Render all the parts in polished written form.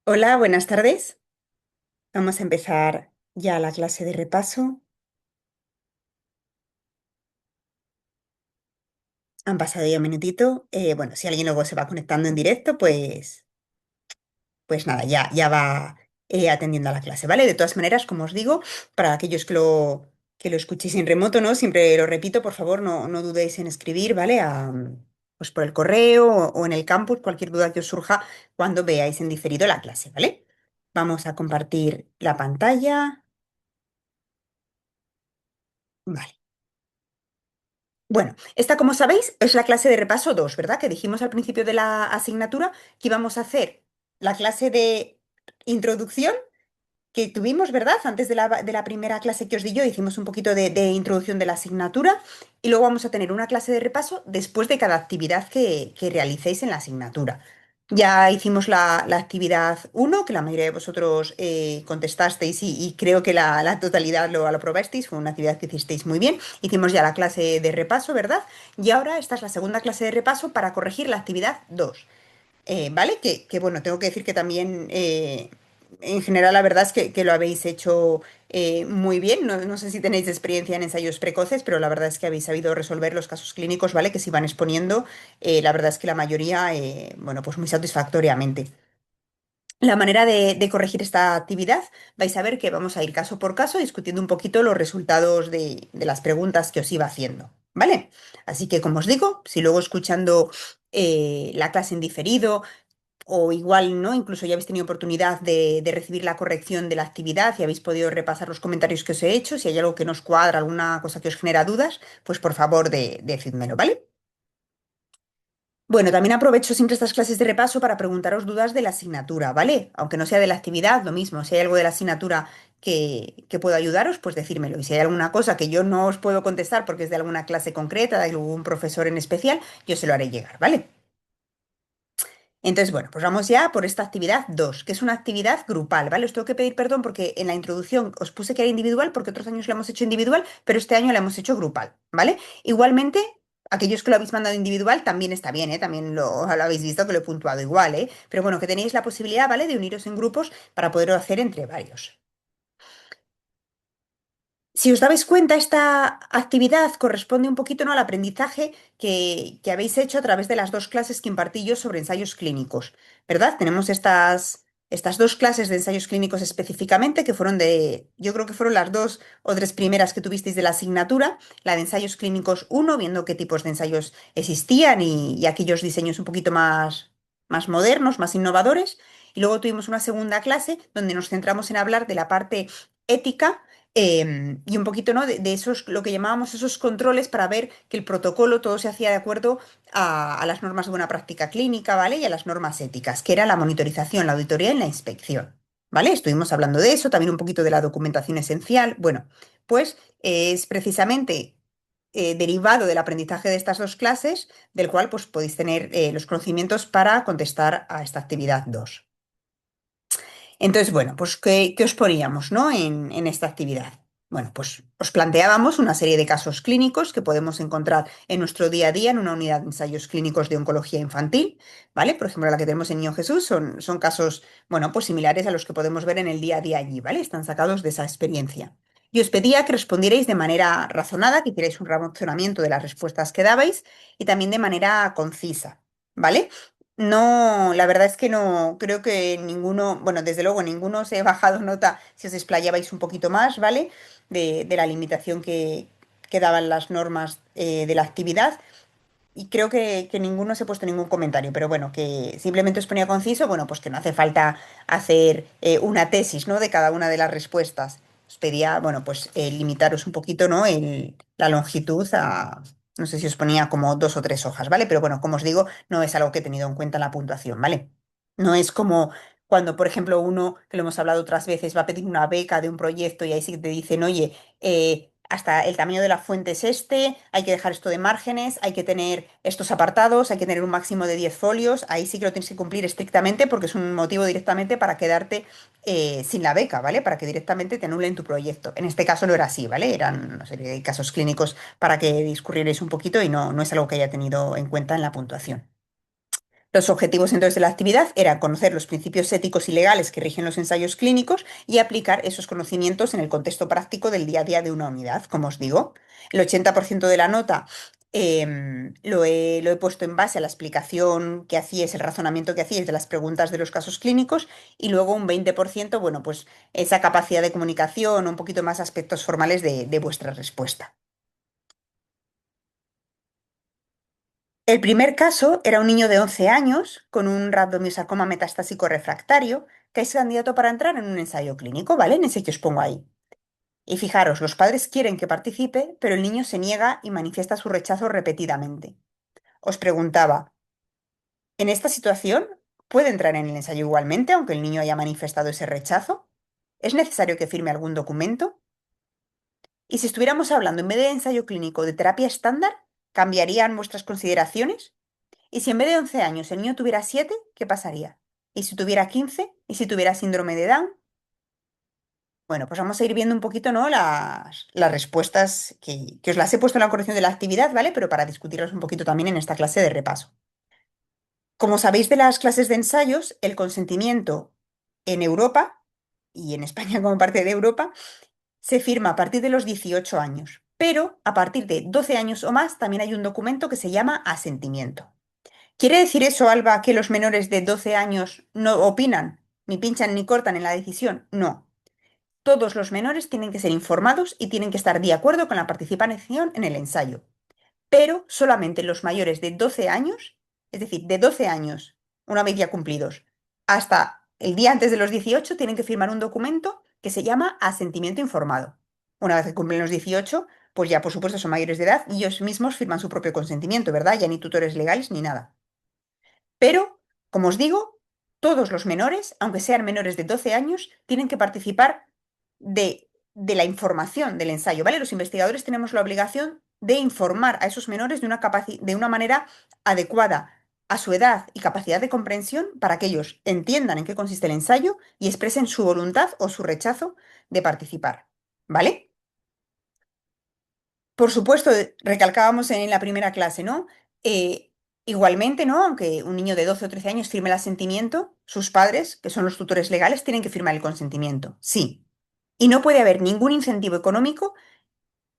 Hola, buenas tardes. Vamos a empezar ya la clase de repaso. Han pasado ya un minutito. Bueno, si alguien luego se va conectando en directo, pues nada, ya va atendiendo a la clase, ¿vale? De todas maneras, como os digo, para aquellos que lo escuchéis en remoto, ¿no? Siempre lo repito, por favor, no dudéis en escribir, ¿vale? Pues por el correo o en el campus, cualquier duda que os surja cuando veáis en diferido la clase, ¿vale? Vamos a compartir la pantalla. Vale. Bueno, esta, como sabéis, es la clase de repaso 2, ¿verdad? Que dijimos al principio de la asignatura que íbamos a hacer la clase de introducción que tuvimos, ¿verdad? Antes de la primera clase que os di yo, hicimos un poquito de introducción de la asignatura y luego vamos a tener una clase de repaso después de cada actividad que realicéis en la asignatura. Ya hicimos la actividad uno que la mayoría de vosotros contestasteis y creo que la totalidad lo probasteis, fue una actividad que hicisteis muy bien. Hicimos ya la clase de repaso, ¿verdad? Y ahora esta es la segunda clase de repaso para corregir la actividad 2. ¿Vale? Bueno, tengo que decir que también, en general, la verdad es que lo habéis hecho muy bien. No sé si tenéis experiencia en ensayos precoces, pero la verdad es que habéis sabido resolver los casos clínicos, ¿vale? Que se iban exponiendo. La verdad es que la mayoría, bueno, pues muy satisfactoriamente. La manera de corregir esta actividad, vais a ver que vamos a ir caso por caso discutiendo un poquito los resultados de las preguntas que os iba haciendo, ¿vale? Así que, como os digo, si luego escuchando la clase en diferido o igual, ¿no? Incluso ya habéis tenido oportunidad de recibir la corrección de la actividad y habéis podido repasar los comentarios que os he hecho. Si hay algo que nos cuadra, alguna cosa que os genera dudas, pues por favor decídmelo, ¿vale? Bueno, también aprovecho siempre estas clases de repaso para preguntaros dudas de la asignatura, ¿vale? Aunque no sea de la actividad, lo mismo. Si hay algo de la asignatura que puedo ayudaros, pues decírmelo. Y si hay alguna cosa que yo no os puedo contestar porque es de alguna clase concreta, de algún profesor en especial, yo se lo haré llegar, ¿vale? Entonces, bueno, pues vamos ya por esta actividad 2, que es una actividad grupal, ¿vale? Os tengo que pedir perdón porque en la introducción os puse que era individual, porque otros años la hemos hecho individual, pero este año la hemos hecho grupal, ¿vale? Igualmente, aquellos que lo habéis mandado individual también está bien, ¿eh? También lo habéis visto que lo he puntuado igual, ¿eh? Pero bueno, que tenéis la posibilidad, ¿vale? De uniros en grupos para poderlo hacer entre varios. Si os dabais cuenta, esta actividad corresponde un poquito, ¿no? Al aprendizaje que habéis hecho a través de las dos clases que impartí yo sobre ensayos clínicos, ¿verdad? Tenemos estas dos clases de ensayos clínicos específicamente, que fueron yo creo que fueron las dos o tres primeras que tuvisteis de la asignatura, la de ensayos clínicos uno, viendo qué tipos de ensayos existían y aquellos diseños un poquito más modernos, más innovadores. Y luego tuvimos una segunda clase donde nos centramos en hablar de la parte ética y un poquito, ¿no? de esos, lo que llamábamos esos controles para ver que el protocolo todo se hacía de acuerdo a las normas de buena práctica clínica, ¿vale? Y a las normas éticas, que era la monitorización, la auditoría y la inspección, ¿vale? Estuvimos hablando de eso, también un poquito de la documentación esencial. Bueno, pues es precisamente derivado del aprendizaje de estas dos clases, del cual pues podéis tener los conocimientos para contestar a esta actividad 2. Entonces, bueno, pues ¿qué os poníamos, ¿no? en esta actividad? Bueno, pues os planteábamos una serie de casos clínicos que podemos encontrar en nuestro día a día en una unidad de ensayos clínicos de oncología infantil, ¿vale? Por ejemplo, la que tenemos en Niño Jesús son casos, bueno, pues similares a los que podemos ver en el día a día allí, ¿vale? Están sacados de esa experiencia. Y os pedía que respondierais de manera razonada, que hicierais un razonamiento de las respuestas que dabais y también de manera concisa, ¿vale? No, la verdad es que no, creo que ninguno, bueno, desde luego ninguno os he bajado nota si os explayabais un poquito más, ¿vale? De la limitación que daban las normas de la actividad. Y creo que ninguno se ha puesto ningún comentario, pero bueno, que simplemente os ponía conciso, bueno, pues que no hace falta hacer una tesis, ¿no? De cada una de las respuestas. Os pedía, bueno, pues limitaros un poquito, ¿no? La longitud a, no sé si os ponía como dos o tres hojas, ¿vale? Pero bueno, como os digo, no es algo que he tenido en cuenta en la puntuación, ¿vale? No es como cuando, por ejemplo, uno, que lo hemos hablado otras veces, va a pedir una beca de un proyecto y ahí sí que te dicen, oye, hasta el tamaño de la fuente es este, hay que dejar esto de márgenes, hay que tener estos apartados, hay que tener un máximo de 10 folios, ahí sí que lo tienes que cumplir estrictamente porque es un motivo directamente para quedarte sin la beca, ¿vale? Para que directamente te anulen tu proyecto. En este caso no era así, ¿vale? Eran, no sé, casos clínicos para que discurrierais un poquito y no es algo que haya tenido en cuenta en la puntuación. Los objetivos entonces de la actividad eran conocer los principios éticos y legales que rigen los ensayos clínicos y aplicar esos conocimientos en el contexto práctico del día a día de una unidad, como os digo. El 80% de la nota lo he puesto en base a la explicación que hacíais, el razonamiento que hacíais de las preguntas de los casos clínicos y luego un 20%, bueno, pues esa capacidad de comunicación, un poquito más aspectos formales de vuestra respuesta. El primer caso era un niño de 11 años con un rhabdomyosarcoma metastásico refractario que es candidato para entrar en un ensayo clínico, ¿vale? En ese que os pongo ahí. Y fijaros, los padres quieren que participe, pero el niño se niega y manifiesta su rechazo repetidamente. Os preguntaba, ¿en esta situación puede entrar en el ensayo igualmente, aunque el niño haya manifestado ese rechazo? ¿Es necesario que firme algún documento? Y si estuviéramos hablando en vez de ensayo clínico de terapia estándar, ¿cambiarían vuestras consideraciones? Y si en vez de 11 años el niño tuviera 7, ¿qué pasaría? ¿Y si tuviera 15? ¿Y si tuviera síndrome de Down? Bueno, pues vamos a ir viendo un poquito, ¿no? Las respuestas que os las he puesto en la corrección de la actividad, ¿vale? Pero para discutirlas un poquito también en esta clase de repaso. Como sabéis de las clases de ensayos, el consentimiento en Europa y en España como parte de Europa se firma a partir de los 18 años, pero a partir de 12 años o más también hay un documento que se llama asentimiento. ¿Quiere decir eso, Alba, que los menores de 12 años no opinan, ni pinchan ni cortan en la decisión? No. Todos los menores tienen que ser informados y tienen que estar de acuerdo con la participación en el ensayo, pero solamente los mayores de 12 años, es decir, de 12 años, una vez ya cumplidos, hasta el día antes de los 18, tienen que firmar un documento que se llama asentimiento informado. Una vez que cumplen los 18, pues ya por supuesto son mayores de edad y ellos mismos firman su propio consentimiento, ¿verdad? Ya ni tutores legales ni nada. Pero, como os digo, todos los menores, aunque sean menores de 12 años, tienen que participar de la información del ensayo, ¿vale? Los investigadores tenemos la obligación de informar a esos menores de una manera adecuada a su edad y capacidad de comprensión para que ellos entiendan en qué consiste el ensayo y expresen su voluntad o su rechazo de participar, ¿vale? Por supuesto, recalcábamos en la primera clase, ¿no? Eh, igualmente, ¿no? Aunque un niño de 12 o 13 años firme el asentimiento, sus padres, que son los tutores legales, tienen que firmar el consentimiento. Sí. Y no puede haber ningún incentivo económico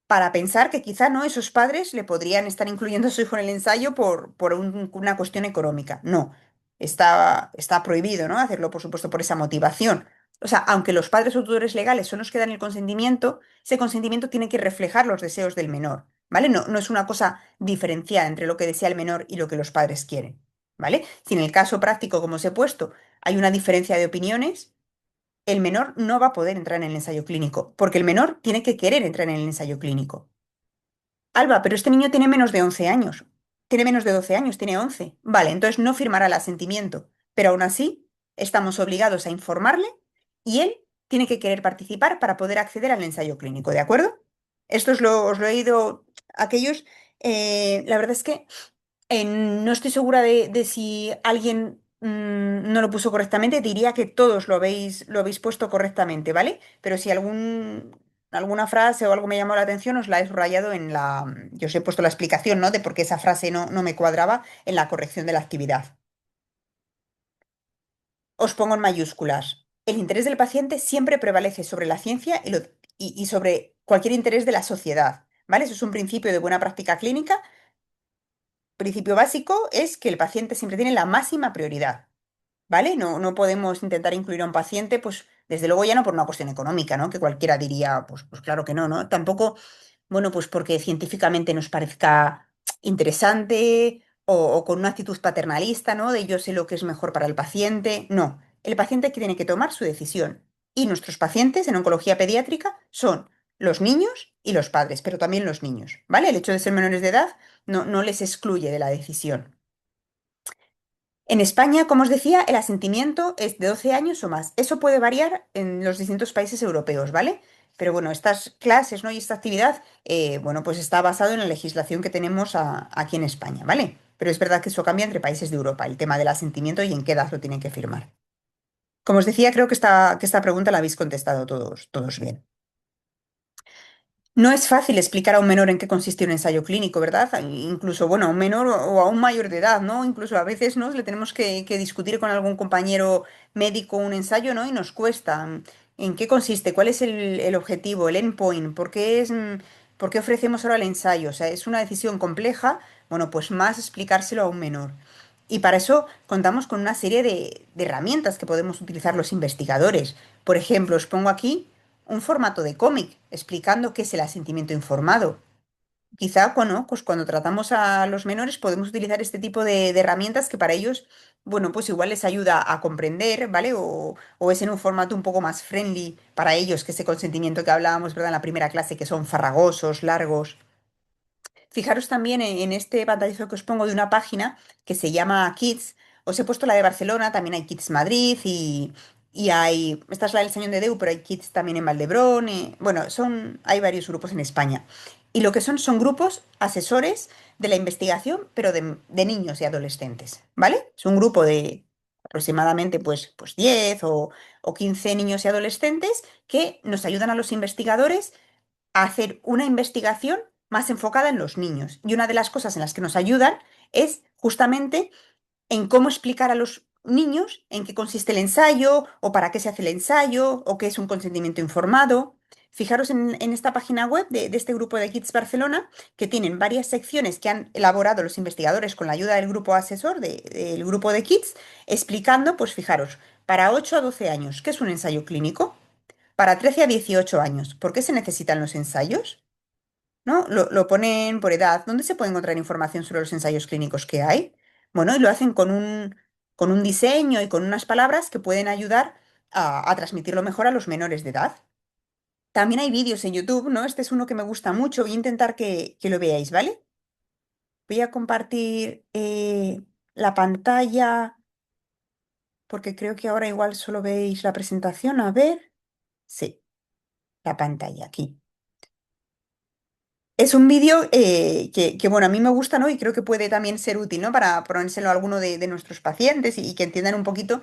para pensar que quizá no esos padres le podrían estar incluyendo a su hijo en el ensayo por una cuestión económica. No, está prohibido, ¿no? Hacerlo, por supuesto, por esa motivación. O sea, aunque los padres o tutores legales son los que dan el consentimiento, ese consentimiento tiene que reflejar los deseos del menor, ¿vale? No, no es una cosa diferenciada entre lo que desea el menor y lo que los padres quieren, ¿vale? Si en el caso práctico, como os he puesto, hay una diferencia de opiniones, el menor no va a poder entrar en el ensayo clínico, porque el menor tiene que querer entrar en el ensayo clínico. Alba, pero este niño tiene menos de 11 años. Tiene menos de 12 años, tiene 11. Vale, entonces no firmará el asentimiento, pero aún así estamos obligados a informarle y él tiene que querer participar para poder acceder al ensayo clínico, ¿de acuerdo? Esto os lo he ido a aquellos. La verdad es que no estoy segura de si alguien no lo puso correctamente, diría que todos lo habéis puesto correctamente, ¿vale? Pero si alguna frase o algo me llamó la atención, os la he subrayado yo os he puesto la explicación, ¿no? De por qué esa frase no me cuadraba en la corrección de la actividad. Os pongo en mayúsculas. El interés del paciente siempre prevalece sobre la ciencia y sobre cualquier interés de la sociedad, ¿vale? Eso es un principio de buena práctica clínica. Principio básico es que el paciente siempre tiene la máxima prioridad. ¿Vale? No, no podemos intentar incluir a un paciente, pues desde luego ya no por una cuestión económica, ¿no? Que cualquiera diría, pues claro que no, ¿no? Tampoco, bueno, pues porque científicamente nos parezca interesante o con una actitud paternalista, ¿no? De yo sé lo que es mejor para el paciente. No, el paciente que tiene que tomar su decisión. Y nuestros pacientes en oncología pediátrica son los niños y los padres, pero también los niños, ¿vale? El hecho de ser menores de edad no les excluye de la decisión. En España, como os decía, el asentimiento es de 12 años o más. Eso puede variar en los distintos países europeos, ¿vale? Pero bueno, estas clases, ¿no? Y esta actividad, bueno, pues está basado en la legislación que tenemos aquí en España, ¿vale? Pero es verdad que eso cambia entre países de Europa, el tema del asentimiento y en qué edad lo tienen que firmar. Como os decía, creo que esta pregunta la habéis contestado todos bien. No es fácil explicar a un menor en qué consiste un ensayo clínico, ¿verdad? Incluso, bueno, a un menor o a un mayor de edad, ¿no? Incluso a veces, ¿no? Le tenemos que discutir con algún compañero médico un ensayo, ¿no? Y nos cuesta. ¿En qué consiste? ¿Cuál es el objetivo, el endpoint? ¿Por qué ofrecemos ahora el ensayo? O sea, es una decisión compleja, bueno, pues más explicárselo a un menor. Y para eso contamos con una serie de herramientas que podemos utilizar los investigadores. Por ejemplo, os pongo aquí un formato de cómic explicando qué es el asentimiento informado. Quizá, bueno, pues cuando tratamos a los menores podemos utilizar este tipo de herramientas que para ellos, bueno, pues igual les ayuda a comprender, ¿vale? O es en un formato un poco más friendly para ellos que ese consentimiento que hablábamos, ¿verdad? En la primera clase, que son farragosos, largos. Fijaros también en este pantallazo que os pongo de una página que se llama Kids. Os he puesto la de Barcelona, también hay Kids Madrid y hay, esta es la del Señor de Deu, pero hay Kids también en Valdebrón. Bueno, hay varios grupos en España. Y lo que son grupos asesores de la investigación, pero de niños y adolescentes, ¿vale? Es un grupo de aproximadamente pues 10 o 15 niños y adolescentes que nos ayudan a los investigadores a hacer una investigación más enfocada en los niños. Y una de las cosas en las que nos ayudan es justamente en cómo explicar a los niños en qué consiste el ensayo, o para qué se hace el ensayo, o qué es un consentimiento informado. Fijaros en esta página web de este grupo de Kids Barcelona, que tienen varias secciones que han elaborado los investigadores con la ayuda del grupo asesor, del grupo de Kids, explicando, pues fijaros, para 8 a 12 años, ¿qué es un ensayo clínico? Para 13 a 18 años, ¿por qué se necesitan los ensayos? ¿No? Lo ponen por edad. ¿Dónde se puede encontrar información sobre los ensayos clínicos que hay? Bueno, y lo hacen con un diseño y con unas palabras que pueden ayudar a transmitirlo mejor a los menores de edad. También hay vídeos en YouTube, ¿no? Este es uno que me gusta mucho. Voy a intentar que lo veáis, ¿vale? Voy a compartir la pantalla porque creo que ahora igual solo veis la presentación. A ver. Sí, la pantalla aquí. Es un vídeo bueno, a mí me gusta, ¿no? Y creo que puede también ser útil, ¿no? Para ponérselo a alguno de nuestros pacientes y que entiendan un poquito,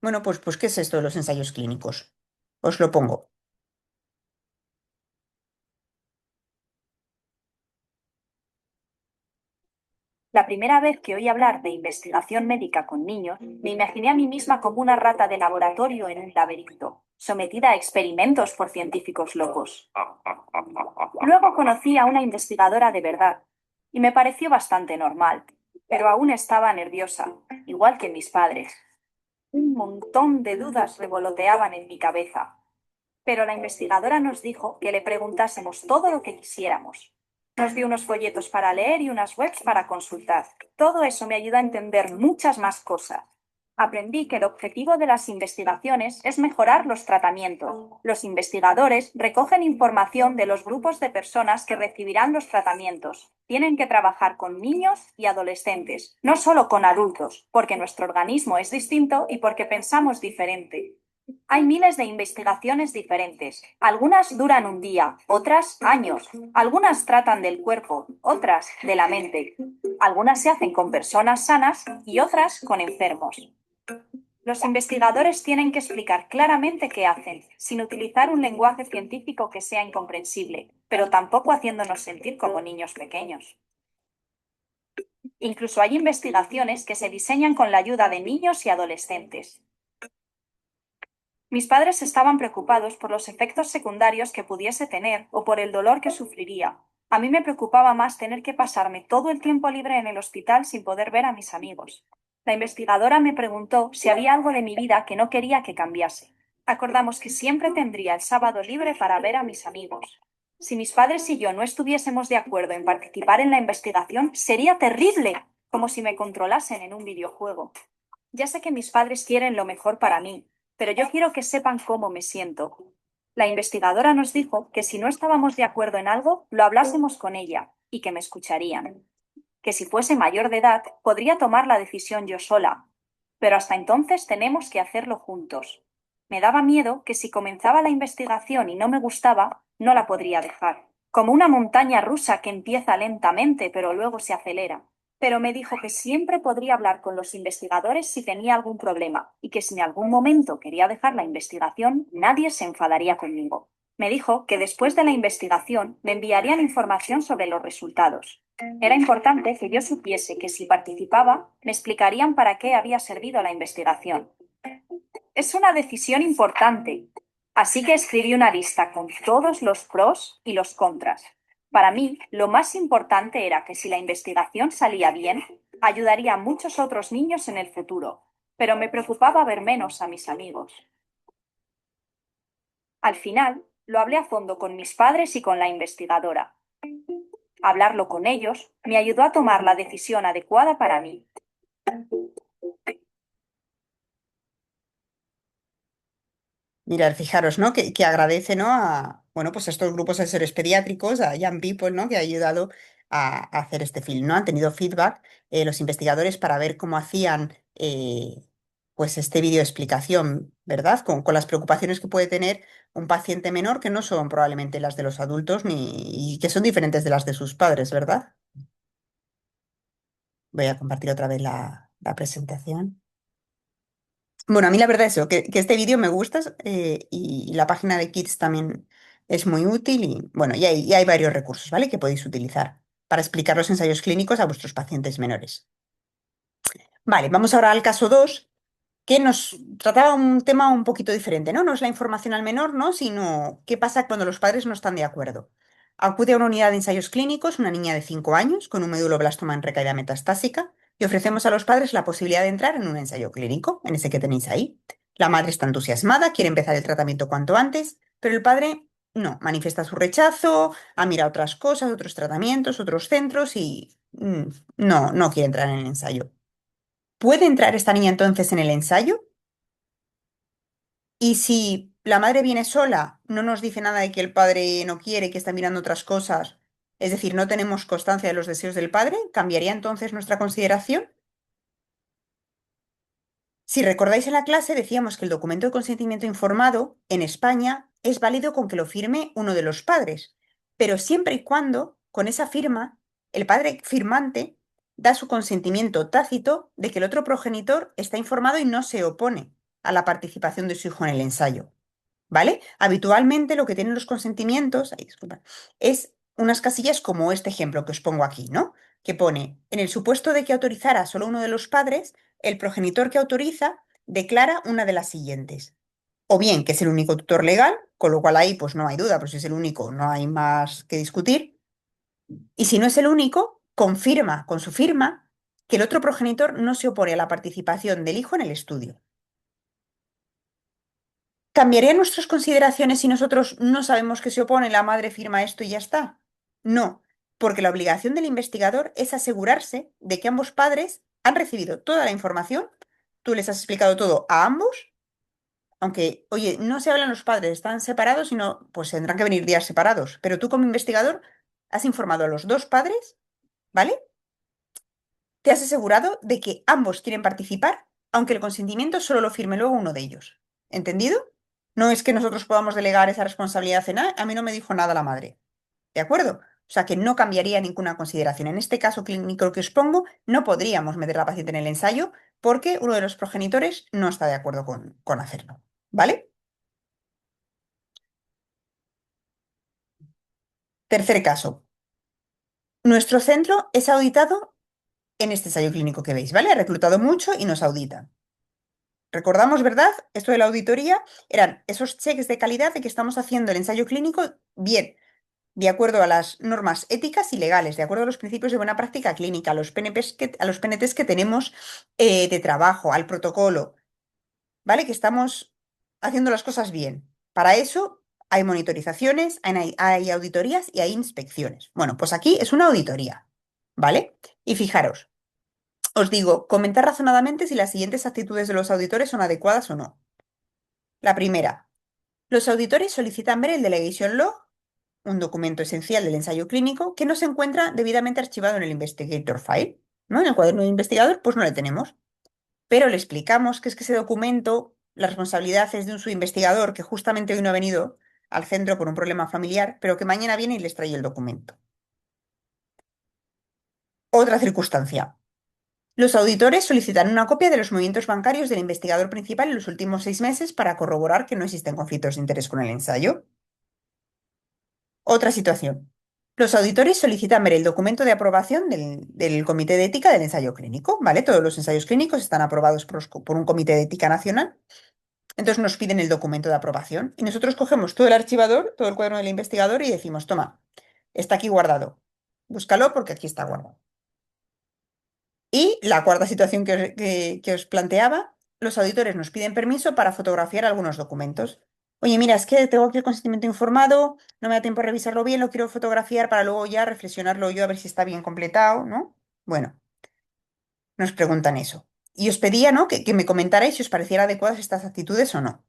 bueno, pues qué es esto de los ensayos clínicos. Os lo pongo. La primera vez que oí hablar de investigación médica con niños, me imaginé a mí misma como una rata de laboratorio en un laberinto, sometida a experimentos por científicos locos. Luego conocí a una investigadora de verdad y me pareció bastante normal, pero aún estaba nerviosa, igual que mis padres. Un montón de dudas revoloteaban en mi cabeza, pero la investigadora nos dijo que le preguntásemos todo lo que quisiéramos. Nos dio unos folletos para leer y unas webs para consultar. Todo eso me ayuda a entender muchas más cosas. Aprendí que el objetivo de las investigaciones es mejorar los tratamientos. Los investigadores recogen información de los grupos de personas que recibirán los tratamientos. Tienen que trabajar con niños y adolescentes, no solo con adultos, porque nuestro organismo es distinto y porque pensamos diferente. Hay miles de investigaciones diferentes. Algunas duran un día, otras años. Algunas tratan del cuerpo, otras de la mente. Algunas se hacen con personas sanas y otras con enfermos. Los investigadores tienen que explicar claramente qué hacen, sin utilizar un lenguaje científico que sea incomprensible, pero tampoco haciéndonos sentir como niños pequeños. Incluso hay investigaciones que se diseñan con la ayuda de niños y adolescentes. Mis padres estaban preocupados por los efectos secundarios que pudiese tener o por el dolor que sufriría. A mí me preocupaba más tener que pasarme todo el tiempo libre en el hospital sin poder ver a mis amigos. La investigadora me preguntó si había algo de mi vida que no quería que cambiase. Acordamos que siempre tendría el sábado libre para ver a mis amigos. Si mis padres y yo no estuviésemos de acuerdo en participar en la investigación, sería terrible, como si me controlasen en un videojuego. Ya sé que mis padres quieren lo mejor para mí, pero yo quiero que sepan cómo me siento. La investigadora nos dijo que si no estábamos de acuerdo en algo, lo hablásemos con ella y que me escucharían. Que si fuese mayor de edad, podría tomar la decisión yo sola. Pero hasta entonces tenemos que hacerlo juntos. Me daba miedo que si comenzaba la investigación y no me gustaba, no la podría dejar. Como una montaña rusa que empieza lentamente pero luego se acelera. Pero me dijo que siempre podría hablar con los investigadores si tenía algún problema y que si en algún momento quería dejar la investigación, nadie se enfadaría conmigo. Me dijo que después de la investigación me enviarían información sobre los resultados. Era importante que yo supiese que si participaba, me explicarían para qué había servido la investigación. Es una decisión importante, así que escribí una lista con todos los pros y los contras. Para mí, lo más importante era que si la investigación salía bien, ayudaría a muchos otros niños en el futuro, pero me preocupaba ver menos a mis amigos. Al final, lo hablé a fondo con mis padres y con la investigadora. Hablarlo con ellos me ayudó a tomar la decisión adecuada para mí. Mirad, fijaros, ¿no? Que agradece, ¿no? A, bueno, pues a estos grupos de seres pediátricos, a Young People, ¿no? Que ha ayudado a hacer este film, ¿no? Han tenido feedback los investigadores para ver cómo hacían, pues, este vídeo explicación, ¿verdad? Con las preocupaciones que puede tener un paciente menor que no son probablemente las de los adultos ni, y que son diferentes de las de sus padres, ¿verdad? Voy a compartir otra vez la presentación. Bueno, a mí la verdad es eso, que este vídeo me gusta y la página de Kids también es muy útil y bueno, y hay varios recursos, ¿vale? Que podéis utilizar para explicar los ensayos clínicos a vuestros pacientes menores. Vale, vamos ahora al caso 2 que nos trataba un tema un poquito diferente, ¿no? No es la información al menor, ¿no? Sino qué pasa cuando los padres no están de acuerdo. Acude a una unidad de ensayos clínicos una niña de 5 años con un medulloblastoma en recaída metastásica y ofrecemos a los padres la posibilidad de entrar en un ensayo clínico, en ese que tenéis ahí. La madre está entusiasmada, quiere empezar el tratamiento cuanto antes, pero el padre no, manifiesta su rechazo, ha mirado otras cosas, otros tratamientos, otros centros y no quiere entrar en el ensayo. ¿Puede entrar esta niña entonces en el ensayo? Y si la madre viene sola, no nos dice nada de que el padre no quiere, que está mirando otras cosas, es decir, no tenemos constancia de los deseos del padre, ¿cambiaría entonces nuestra consideración? Si recordáis en la clase, decíamos que el documento de consentimiento informado en España es válido con que lo firme uno de los padres, pero siempre y cuando, con esa firma, el padre firmante da su consentimiento tácito de que el otro progenitor está informado y no se opone a la participación de su hijo en el ensayo. ¿Vale? Habitualmente lo que tienen los consentimientos, ay, disculpa, es unas casillas como este ejemplo que os pongo aquí, ¿no? Que pone, en el supuesto de que autorizara solo uno de los padres, el progenitor que autoriza declara una de las siguientes. O bien que es el único tutor legal, con lo cual ahí pues no hay duda, pero si es el único no hay más que discutir. Y si no es el único, confirma con su firma que el otro progenitor no se opone a la participación del hijo en el estudio. ¿Cambiarían nuestras consideraciones si nosotros no sabemos que se opone, la madre firma esto y ya está? No, porque la obligación del investigador es asegurarse de que ambos padres han recibido toda la información, tú les has explicado todo a ambos, aunque, oye, no se hablan los padres, están separados, sino pues tendrán que venir días separados, pero tú como investigador has informado a los dos padres, ¿vale? Te has asegurado de que ambos quieren participar, aunque el consentimiento solo lo firme luego uno de ellos. ¿Entendido? No es que nosotros podamos delegar esa responsabilidad en a mí no me dijo nada la madre. ¿De acuerdo? O sea que no cambiaría ninguna consideración. En este caso clínico que os pongo, no podríamos meter a la paciente en el ensayo porque uno de los progenitores no está de acuerdo con hacerlo. ¿Vale? Tercer caso. Nuestro centro es auditado en este ensayo clínico que veis, ¿vale? Ha reclutado mucho y nos audita. Recordamos, ¿verdad? Esto de la auditoría eran esos cheques de calidad de que estamos haciendo el ensayo clínico bien, de acuerdo a las normas éticas y legales, de acuerdo a los principios de buena práctica clínica, a los PNPs a los PNTs que tenemos de trabajo, al protocolo, ¿vale? Que estamos haciendo las cosas bien. Para eso hay monitorizaciones, hay auditorías y hay inspecciones. Bueno, pues aquí es una auditoría, ¿vale? Y fijaros. Os digo, comentar razonadamente si las siguientes actitudes de los auditores son adecuadas o no. La primera, los auditores solicitan ver el Delegation Log, un documento esencial del ensayo clínico que no se encuentra debidamente archivado en el Investigator File. ¿No? En el cuaderno de investigador, pues no le tenemos. Pero le explicamos que es que ese documento, la responsabilidad es de un subinvestigador que justamente hoy no ha venido al centro por un problema familiar, pero que mañana viene y les trae el documento. Otra circunstancia. Los auditores solicitan una copia de los movimientos bancarios del investigador principal en los últimos 6 meses para corroborar que no existen conflictos de interés con el ensayo. Otra situación. Los auditores solicitan ver el documento de aprobación del Comité de Ética del ensayo clínico, ¿vale? Todos los ensayos clínicos están aprobados por un Comité de Ética Nacional. Entonces nos piden el documento de aprobación y nosotros cogemos todo el archivador, todo el cuaderno del investigador y decimos, toma, está aquí guardado. Búscalo porque aquí está guardado. Y la cuarta situación que os planteaba, los auditores nos piden permiso para fotografiar algunos documentos. Oye, mira, es que tengo aquí el consentimiento informado, no me da tiempo a revisarlo bien, lo quiero fotografiar para luego ya reflexionarlo yo a ver si está bien completado, ¿no? Bueno, nos preguntan eso. Y os pedía, ¿no? Que me comentarais si os pareciera adecuadas estas actitudes o no.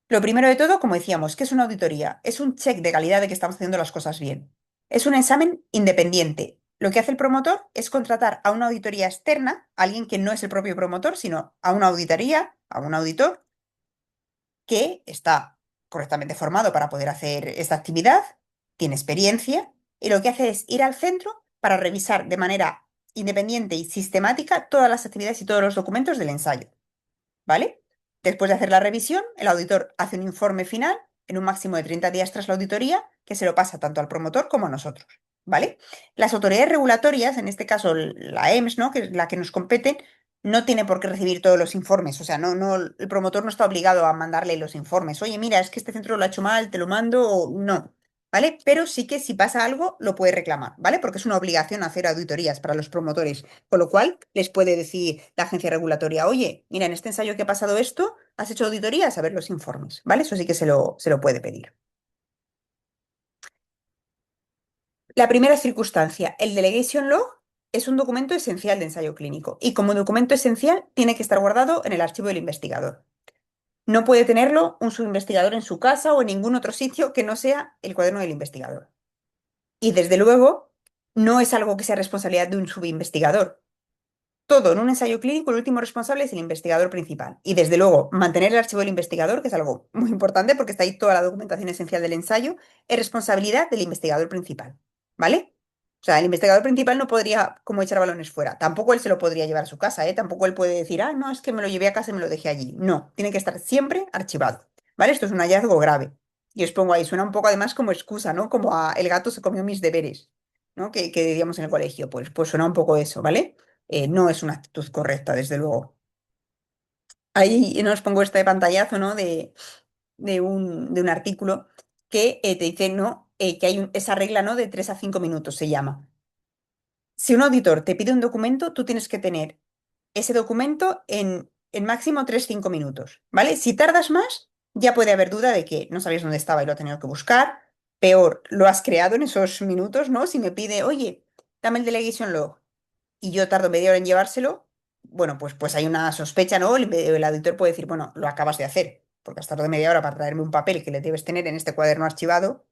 Lo primero de todo, como decíamos, ¿qué es una auditoría? Es un check de calidad de que estamos haciendo las cosas bien. Es un examen independiente. Lo que hace el promotor es contratar a una auditoría externa, a alguien que no es el propio promotor, sino a una auditoría, a un auditor que está correctamente formado para poder hacer esta actividad, tiene experiencia y lo que hace es ir al centro para revisar de manera independiente y sistemática todas las actividades y todos los documentos del ensayo. ¿Vale? Después de hacer la revisión, el auditor hace un informe final en un máximo de 30 días tras la auditoría, que se lo pasa tanto al promotor como a nosotros. ¿Vale? Las autoridades regulatorias, en este caso la EMS, ¿no? Que es la que nos compete, no tiene por qué recibir todos los informes. O sea, el promotor no está obligado a mandarle los informes. Oye, mira, es que este centro lo ha hecho mal, te lo mando o no. ¿Vale? Pero sí que si pasa algo, lo puede reclamar, ¿vale? Porque es una obligación hacer auditorías para los promotores. Con lo cual, les puede decir la agencia regulatoria, oye, mira, en este ensayo que ha pasado esto, has hecho auditorías, a ver los informes, ¿vale? Eso sí que se lo puede pedir. La primera circunstancia, el Delegation Log es un documento esencial de ensayo clínico y como documento esencial tiene que estar guardado en el archivo del investigador. No puede tenerlo un subinvestigador en su casa o en ningún otro sitio que no sea el cuaderno del investigador. Y desde luego, no es algo que sea responsabilidad de un subinvestigador. Todo en un ensayo clínico, el último responsable es el investigador principal. Y desde luego, mantener el archivo del investigador, que es algo muy importante porque está ahí toda la documentación esencial del ensayo, es responsabilidad del investigador principal. ¿Vale? O sea, el investigador principal no podría como echar balones fuera. Tampoco él se lo podría llevar a su casa, ¿eh? Tampoco él puede decir, ah, no, es que me lo llevé a casa y me lo dejé allí. No, tiene que estar siempre archivado. ¿Vale? Esto es un hallazgo grave. Y os pongo ahí, suena un poco además como excusa, ¿no? Como a el gato se comió mis deberes, ¿no? Que diríamos en el colegio. Pues suena un poco eso, ¿vale? No es una actitud correcta, desde luego. Ahí nos pongo este pantallazo, ¿no? De un artículo que te dice, ¿no? Que hay esa regla, ¿no? De 3 a 5 minutos se llama. Si un auditor te pide un documento, tú tienes que tener ese documento en máximo 3 5 minutos, ¿vale? Si tardas más, ya puede haber duda de que no sabías dónde estaba y lo has tenido que buscar. Peor, lo has creado en esos minutos, ¿no? Si me pide, oye, dame el delegation log y yo tardo media hora en llevárselo, bueno, pues hay una sospecha, ¿no? El auditor puede decir, bueno, lo acabas de hacer, porque has tardado media hora para traerme un papel que le debes tener en este cuaderno archivado,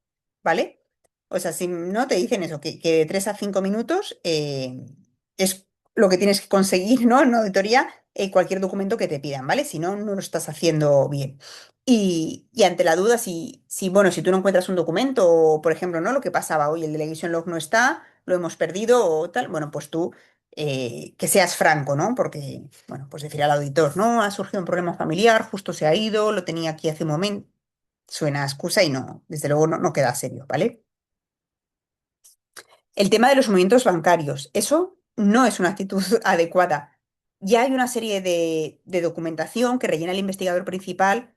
¿vale? O sea, si no te dicen eso, que de 3 a 5 minutos es lo que tienes que conseguir, ¿no? En una auditoría, cualquier documento que te pidan, ¿vale? Si no, no lo estás haciendo bien. Y ante la duda, bueno, si tú no encuentras un documento, o por ejemplo, ¿no? Lo que pasaba hoy, el delegation log no está, lo hemos perdido o tal, bueno, pues tú que seas franco, ¿no? Porque, bueno, pues decir al auditor, no, ha surgido un problema familiar, justo se ha ido, lo tenía aquí hace un momento, suena a excusa y no, desde luego no queda serio, ¿vale? El tema de los movimientos bancarios, eso no es una actitud adecuada. Ya hay una serie de documentación que rellena el investigador principal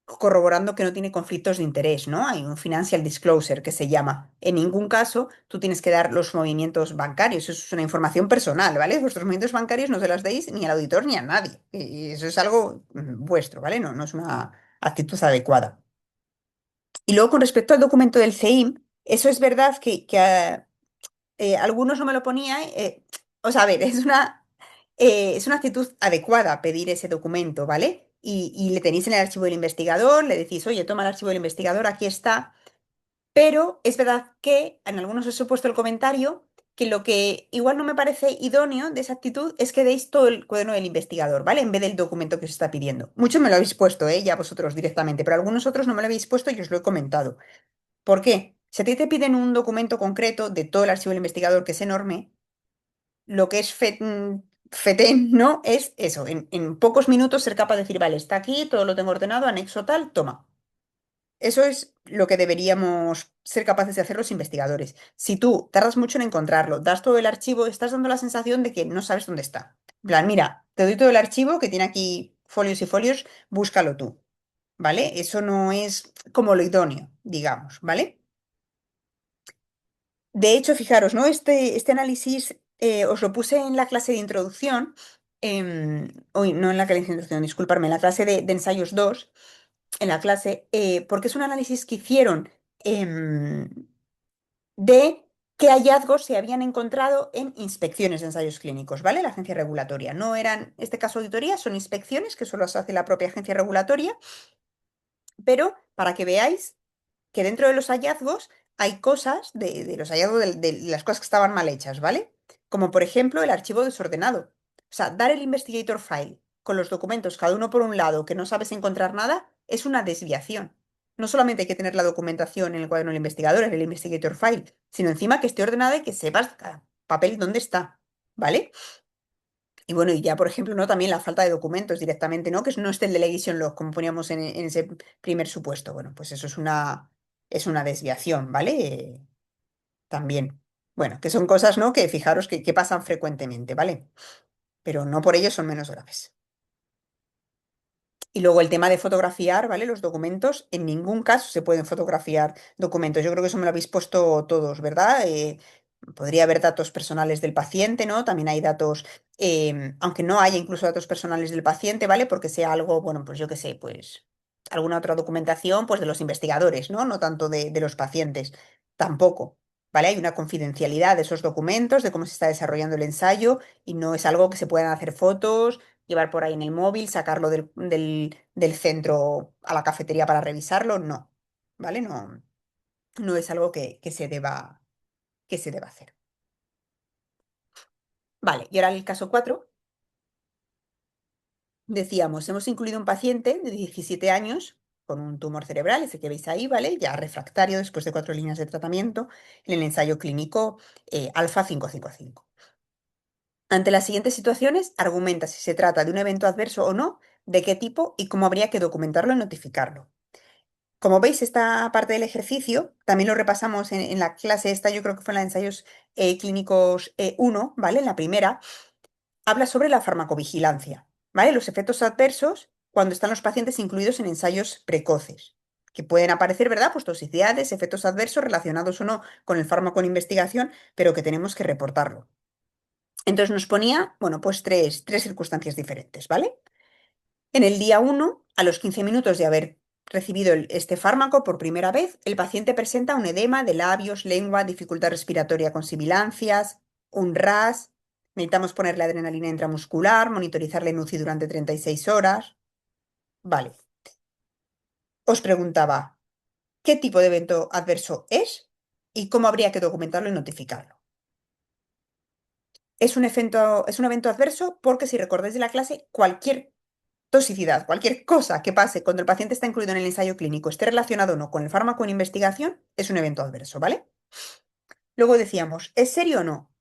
corroborando que no tiene conflictos de interés, ¿no? Hay un financial disclosure que se llama. En ningún caso tú tienes que dar los movimientos bancarios, eso es una información personal, ¿vale? Vuestros movimientos bancarios no se las deis ni al auditor ni a nadie. Y eso es algo vuestro, ¿vale? No es una actitud adecuada. Y luego con respecto al documento del CEIM, eso es verdad que algunos no me lo ponían. O sea, a ver, es una actitud adecuada pedir ese documento, ¿vale? Y le tenéis en el archivo del investigador, le decís, oye, toma el archivo del investigador, aquí está. Pero es verdad que en algunos os he puesto el comentario que lo que igual no me parece idóneo de esa actitud es que deis todo el cuaderno del investigador, ¿vale? En vez del documento que os está pidiendo. Muchos me lo habéis puesto, ya vosotros directamente, pero algunos otros no me lo habéis puesto y os lo he comentado. ¿Por qué? Si a ti te piden un documento concreto de todo el archivo del investigador, que es enorme, lo que es FETEN, ¿no? Es eso, en pocos minutos ser capaz de decir, vale, está aquí, todo lo tengo ordenado, anexo tal, toma. Eso es lo que deberíamos ser capaces de hacer los investigadores. Si tú tardas mucho en encontrarlo, das todo el archivo, estás dando la sensación de que no sabes dónde está. En plan, mira, te doy todo el archivo que tiene aquí folios y folios, búscalo tú, ¿vale? Eso no es como lo idóneo, digamos, ¿vale? De hecho, fijaros, ¿no? Este análisis os lo puse en la clase de introducción, hoy no en la clase de introducción, disculparme, en la clase de ensayos 2 en la clase, porque es un análisis que hicieron em, de qué hallazgos se habían encontrado en inspecciones de ensayos clínicos, ¿vale? La agencia regulatoria. No eran, en este caso, auditorías, son inspecciones que solo se hace la propia agencia regulatoria, pero para que veáis que dentro de los hallazgos hay cosas, de los hallazgos de las cosas que estaban mal hechas, ¿vale? Como por ejemplo el archivo desordenado. O sea, dar el investigator file con los documentos cada uno por un lado que no sabes encontrar nada es una desviación. No solamente hay que tener la documentación en el cuaderno del investigador, en el investigator file, sino encima que esté ordenada y que sepas cada papel dónde está, ¿vale? Y bueno, y ya, por ejemplo, ¿no? También la falta de documentos directamente, ¿no? Que no esté el delegation log, como poníamos en ese primer supuesto. Bueno, pues eso es una desviación, ¿vale? También. Bueno, que son cosas, ¿no? Que fijaros que pasan frecuentemente, ¿vale? Pero no por ello son menos graves. Y luego el tema de fotografiar, ¿vale? Los documentos, en ningún caso se pueden fotografiar documentos. Yo creo que eso me lo habéis puesto todos, ¿verdad? Podría haber datos personales del paciente, ¿no? También hay datos, aunque no haya incluso datos personales del paciente, ¿vale? Porque sea algo, bueno, pues yo qué sé, pues alguna otra documentación, pues de los investigadores, ¿no? No tanto de los pacientes, tampoco, ¿vale? Hay una confidencialidad de esos documentos, de cómo se está desarrollando el ensayo y no es algo que se puedan hacer fotos llevar por ahí en el móvil, sacarlo del centro a la cafetería para revisarlo, no, ¿vale? No, no es algo que se deba hacer. Vale, y ahora el caso 4 decíamos, hemos incluido un paciente de 17 años con un tumor cerebral, ese que veis ahí, ¿vale? Ya refractario después de 4 líneas de tratamiento en el ensayo clínico alfa 555. Ante las siguientes situaciones, argumenta si se trata de un evento adverso o no, de qué tipo y cómo habría que documentarlo y notificarlo. Como veis, esta parte del ejercicio también lo repasamos en la clase esta, yo creo que fue en la de ensayos clínicos 1, ¿vale? En la primera, habla sobre la farmacovigilancia, ¿vale? Los efectos adversos cuando están los pacientes incluidos en ensayos precoces, que pueden aparecer, ¿verdad? Pues toxicidades, efectos adversos relacionados o no con el fármaco en investigación, pero que tenemos que reportarlo. Entonces nos ponía, bueno, pues tres circunstancias diferentes, ¿vale? En el día 1, a los 15 minutos de haber recibido este fármaco por primera vez, el paciente presenta un edema de labios, lengua, dificultad respiratoria con sibilancias, un RAS. Necesitamos ponerle adrenalina intramuscular, monitorizarle en UCI durante 36 horas. Vale. Os preguntaba, ¿qué tipo de evento adverso es y cómo habría que documentarlo y notificarlo? Es un evento adverso porque, si recordáis de la clase, cualquier toxicidad, cualquier cosa que pase cuando el paciente está incluido en el ensayo clínico, esté relacionado o no con el fármaco en investigación, es un evento adverso, ¿vale? Luego decíamos, ¿es serio o no?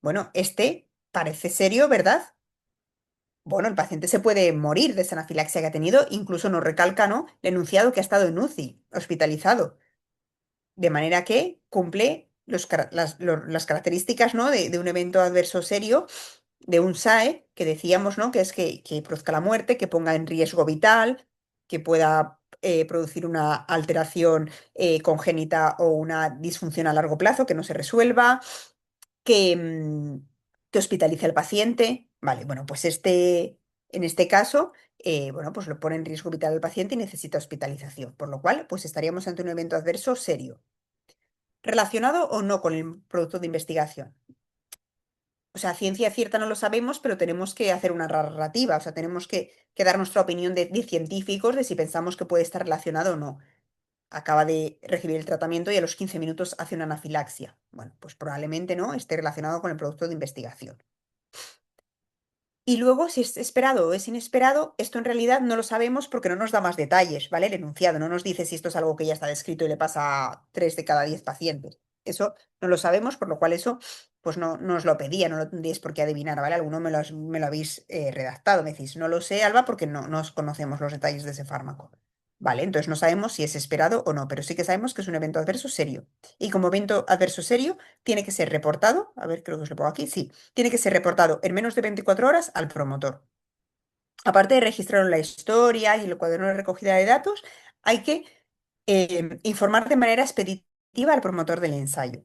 Bueno, este parece serio, ¿verdad? Bueno, el paciente se puede morir de esa anafilaxia que ha tenido, incluso nos recalca, ¿no? El enunciado que ha estado en UCI, hospitalizado. De manera que cumple las características, ¿no? de un evento adverso serio, de un SAE, que decíamos, ¿no? Que es que produzca la muerte, que ponga en riesgo vital, que pueda producir una alteración congénita o una disfunción a largo plazo que no se resuelva, que, que hospitalice al paciente. Vale, bueno, pues en este caso, bueno, pues lo pone en riesgo vital al paciente y necesita hospitalización, por lo cual, pues estaríamos ante un evento adverso serio relacionado o no con el producto de investigación. O sea, ciencia cierta no lo sabemos, pero tenemos que hacer una narrativa, o sea, tenemos que dar nuestra opinión de científicos de si pensamos que puede estar relacionado o no. Acaba de recibir el tratamiento y a los 15 minutos hace una anafilaxia. Bueno, pues probablemente no esté relacionado con el producto de investigación. Y luego, si es esperado o es inesperado, esto en realidad no lo sabemos porque no nos da más detalles, ¿vale? El enunciado no nos dice si esto es algo que ya está descrito y le pasa a 3 de cada 10 pacientes. Eso no lo sabemos, por lo cual eso pues no os lo pedía, no lo tendríais por qué adivinar, ¿vale? Alguno me lo habéis redactado, me decís, no lo sé, Alba, porque no os conocemos los detalles de ese fármaco, ¿vale? Entonces no sabemos si es esperado o no, pero sí que sabemos que es un evento adverso serio. Y como evento adverso serio, tiene que ser reportado, a ver, creo que os lo pongo aquí, sí, tiene que ser reportado en menos de 24 horas al promotor. Aparte de registrarlo en la historia y en el cuaderno de recogida de datos, hay que informar de manera expeditiva al promotor del ensayo.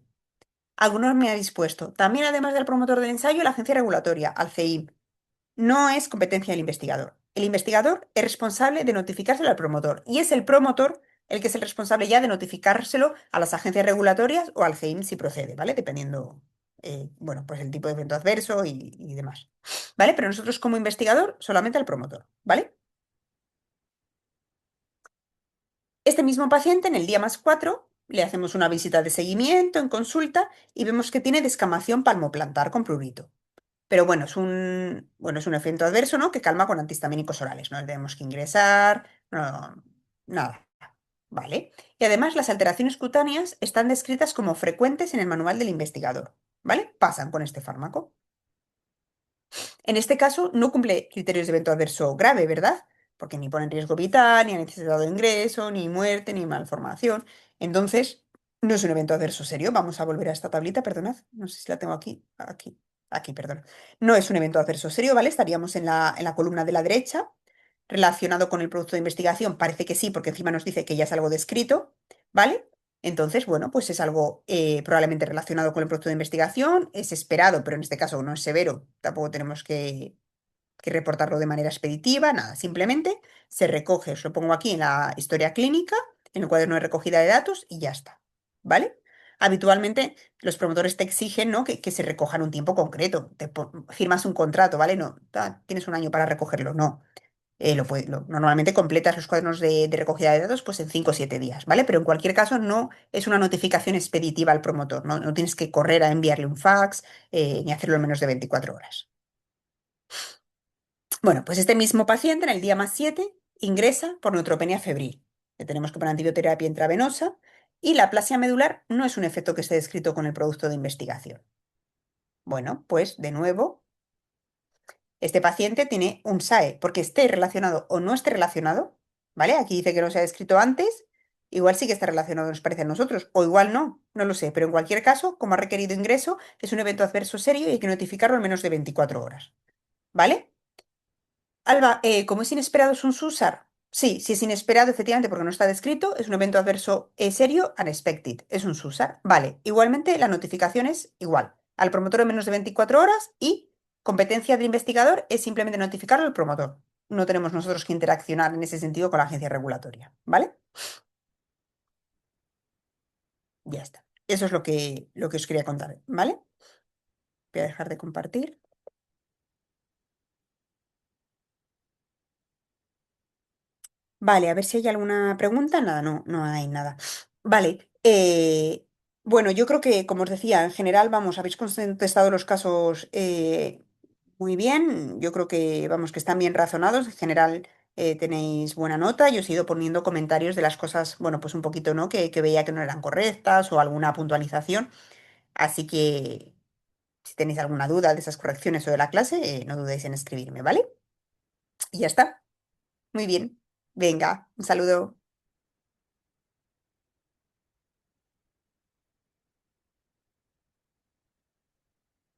Algunos me habéis puesto. También, además del promotor del ensayo, la agencia regulatoria, al CEIM. No es competencia del investigador. El investigador es responsable de notificárselo al promotor y es el promotor el que es el responsable ya de notificárselo a las agencias regulatorias o al CEIM si procede, ¿vale? Dependiendo, bueno, pues el tipo de evento adverso y demás, ¿vale? Pero nosotros como investigador solamente al promotor, ¿vale? Este mismo paciente en el día más 4 le hacemos una visita de seguimiento en consulta y vemos que tiene descamación palmoplantar con prurito. Pero bueno, es un efecto adverso, ¿no? Que calma con antihistamínicos orales. No le tenemos que ingresar, no, nada. ¿Vale? Y además las alteraciones cutáneas están descritas como frecuentes en el manual del investigador. ¿Vale? Pasan con este fármaco. En este caso, no cumple criterios de evento adverso grave, ¿verdad? Porque ni pone en riesgo vital, ni ha necesitado ingreso, ni muerte, ni malformación. Entonces, no es un evento adverso serio. Vamos a volver a esta tablita, perdonad. No sé si la tengo aquí. Aquí, perdón. No es un evento adverso serio, ¿vale? Estaríamos en la columna de la derecha. Relacionado con el producto de investigación, parece que sí, porque encima nos dice que ya es algo descrito, ¿vale? Entonces, bueno, pues es algo probablemente relacionado con el producto de investigación, es esperado, pero en este caso no es severo, tampoco tenemos que reportarlo de manera expeditiva, nada, simplemente se recoge, os lo pongo aquí en la historia clínica, en el cuaderno de recogida de datos y ya está, ¿vale? Habitualmente los promotores te exigen, ¿no? que se recoja en un tiempo concreto, firmas un contrato, ¿vale? No, tienes un año para recogerlo, no. Normalmente completas los cuadernos de recogida de datos pues en 5 o 7 días, ¿vale? Pero en cualquier caso no es una notificación expeditiva al promotor, ¿no? No tienes que correr a enviarle un fax ni hacerlo en menos de 24 horas. Bueno, pues este mismo paciente en el día más 7 ingresa por neutropenia febril. Le tenemos que poner antibioterapia intravenosa y la aplasia medular no es un efecto que esté descrito con el producto de investigación. Bueno, pues de nuevo este paciente tiene un SAE, porque esté relacionado o no esté relacionado, ¿vale? Aquí dice que no se ha descrito antes, igual sí que está relacionado, nos parece a nosotros, o igual no, no lo sé, pero en cualquier caso, como ha requerido ingreso, es un evento adverso serio y hay que notificarlo en menos de 24 horas, ¿vale? Alba, ¿cómo es inesperado es un SUSAR? Sí, si es inesperado, efectivamente, porque no está descrito, es un evento adverso serio, unexpected, es un SUSAR. Vale, igualmente la notificación es igual, al promotor en menos de 24 horas y competencia del investigador es simplemente notificarlo al promotor. No tenemos nosotros que interaccionar en ese sentido con la agencia regulatoria, ¿vale? Ya está. Eso es lo que os quería contar, ¿vale? Voy a dejar de compartir. Vale, a ver si hay alguna pregunta. Nada, no, no hay nada. Vale. Bueno, yo creo que, como os decía, en general, vamos, habéis contestado los casos muy bien. Yo creo que, vamos, que están bien razonados. En general, tenéis buena nota. Yo os he ido poniendo comentarios de las cosas, bueno, pues un poquito, ¿no? Que veía que no eran correctas o alguna puntualización. Así que, si tenéis alguna duda de esas correcciones o de la clase, no dudéis en escribirme, ¿vale? Y ya está. Muy bien. Venga, un saludo.